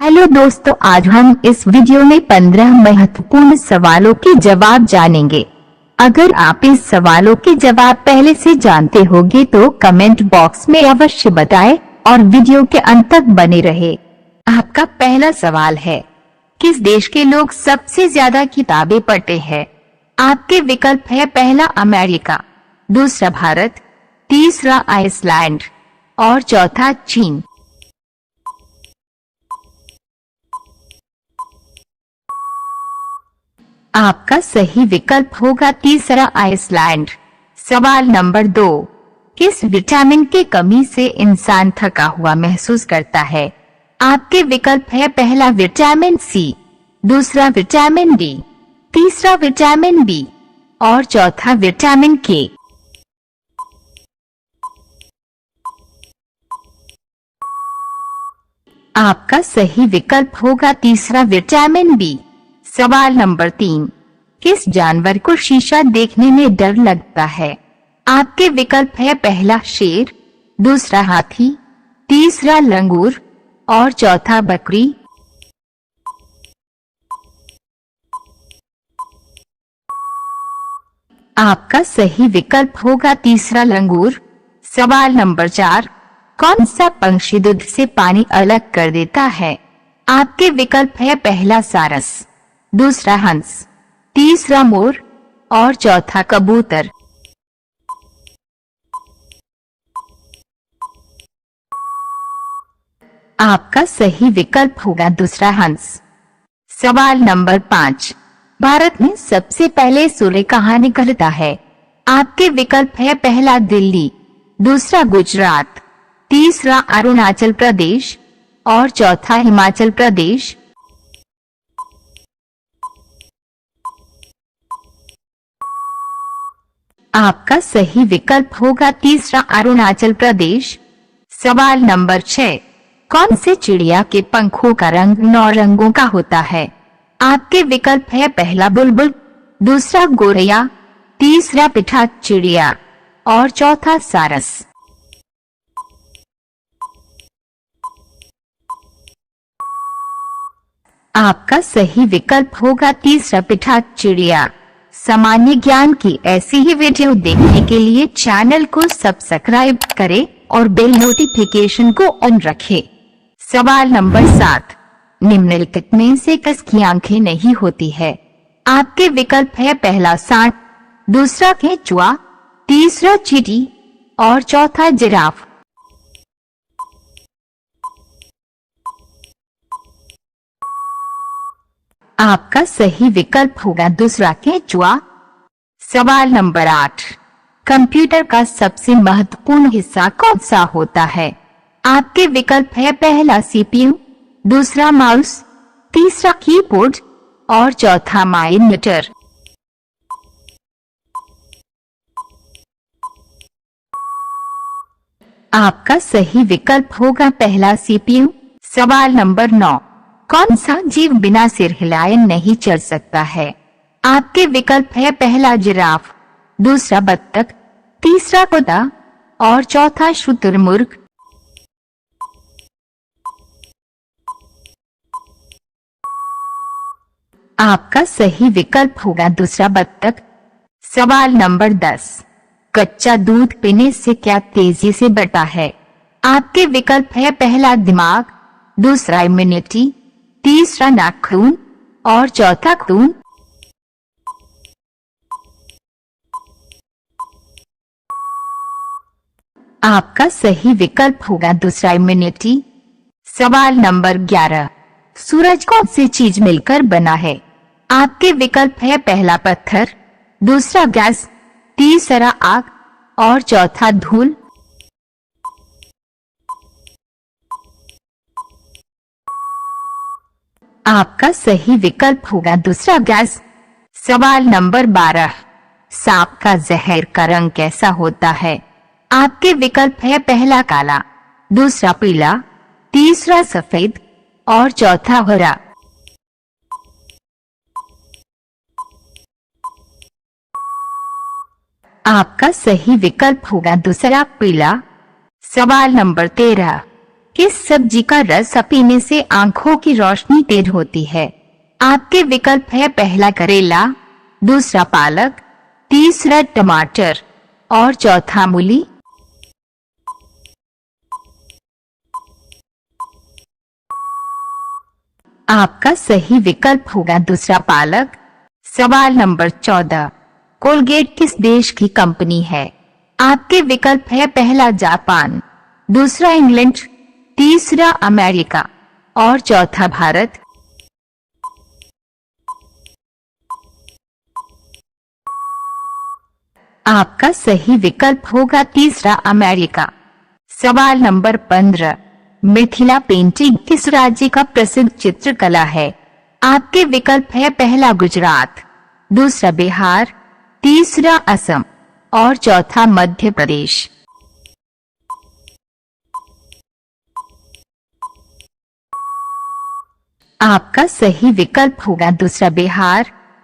Hello दोस्तों, आज हम इस वीडियो में 15 महत्वपूर्ण सवालों के जवाब जानेंगे। अगर आप इस सवालों के जवाब पहले से जानते होंगे तो कमेंट बॉक्स में अवश्य बताएं और वीडियो के अंत तक बने रहे। आपका पहला सवाल है, किस देश के लोग सबसे ज्यादा किताबें पढ़ते हैं? आपके विकल्प है, पहला अमेरिका, दूसरा भारत, तीसरा आइसलैंड और चौथा चीन। आपका सही विकल्प होगा तीसरा आइसलैंड। सवाल नंबर 2, किस विटामिन की कमी से इंसान थका हुआ महसूस करता है? आपके विकल्प है, पहला विटामिन सी, दूसरा विटामिन डी, तीसरा विटामिन बी और चौथा विटामिन के। आपका सही विकल्प होगा तीसरा विटामिन बी। सवाल नंबर 3, किस जानवर को शीशा देखने में डर लगता है? आपके विकल्प है, पहला शेर, दूसरा हाथी, तीसरा लंगूर और चौथा बकरी। आपका सही विकल्प होगा तीसरा लंगूर। सवाल नंबर 4, कौन सा पंछी दूध से पानी अलग कर देता है? आपके विकल्प है, पहला सारस, दूसरा हंस, तीसरा मोर और चौथा कबूतर। आपका सही विकल्प होगा दूसरा हंस। सवाल नंबर 5, भारत में सबसे पहले सूर्य कहाँ निकलता है? आपके विकल्प है, पहला दिल्ली, दूसरा गुजरात, तीसरा अरुणाचल प्रदेश और चौथा हिमाचल प्रदेश। आपका सही विकल्प होगा तीसरा अरुणाचल प्रदेश। सवाल नंबर 6, कौन से चिड़िया के पंखों का रंग 9 रंगों का होता है? आपके विकल्प है, पहला बुलबुल, दूसरा गोरैया, तीसरा पिठा चिड़िया और चौथा सारस। आपका सही विकल्प होगा तीसरा पिठा चिड़िया। सामान्य ज्ञान की ऐसी ही वीडियो देखने के लिए चैनल को सब्सक्राइब करें और बेल नोटिफिकेशन को ऑन रखें। सवाल नंबर 7, निम्नलिखित में से किसकी आंखें नहीं होती है? आपके विकल्प है, पहला सांड, दूसरा केंचुआ, तीसरा चींटी और चौथा जिराफ। आपका सही विकल्प होगा दूसरा केंचुआ। सवाल नंबर 8, कंप्यूटर का सबसे महत्वपूर्ण हिस्सा कौन सा होता है? आपके विकल्प है, पहला सीपीयू, दूसरा माउस, तीसरा कीबोर्ड और चौथा मॉनिटर। आपका सही विकल्प होगा पहला सीपीयू। सवाल नंबर 9, कौन सा जीव बिना सिर हिलाए नहीं चल सकता है? आपके विकल्प है, पहला जिराफ, दूसरा बत्तख, तीसरा कुत्ता और चौथा शुतुरमुर्ग। आपका सही विकल्प होगा दूसरा बत्तख। सवाल नंबर 10, कच्चा दूध पीने से क्या तेजी से बढ़ता है? आपके विकल्प है, पहला दिमाग, दूसरा इम्यूनिटी, तीसरा नाखून और चौथा खून। आपका सही विकल्प होगा दूसरा इम्यूनिटी। सवाल नंबर 11, सूरज कौन सी चीज मिलकर बना है? आपके विकल्प है, पहला पत्थर, दूसरा गैस, तीसरा आग और चौथा धूल। आपका सही विकल्प होगा दूसरा गैस। सवाल नंबर 12, सांप का जहर का रंग कैसा होता है? आपके विकल्प है, पहला काला, दूसरा पीला, तीसरा सफेद और चौथा हरा। आपका सही विकल्प होगा दूसरा पीला। सवाल नंबर 13, किस सब्जी का रस पीने से आंखों की रोशनी तेज होती है? आपके विकल्प है पहला करेला, दूसरा पालक, तीसरा टमाटर और चौथा मूली। आपका सही विकल्प होगा दूसरा पालक। सवाल नंबर 14, कोलगेट किस देश की कंपनी है? आपके विकल्प है पहला जापान, दूसरा इंग्लैंड, तीसरा अमेरिका और चौथा भारत। आपका सही विकल्प होगा तीसरा अमेरिका। सवाल नंबर 15, मिथिला पेंटिंग किस राज्य का प्रसिद्ध चित्रकला है? आपके विकल्प है पहला गुजरात, दूसरा बिहार, तीसरा असम और चौथा मध्य प्रदेश। आपका सही विकल्प होगा दूसरा बिहार।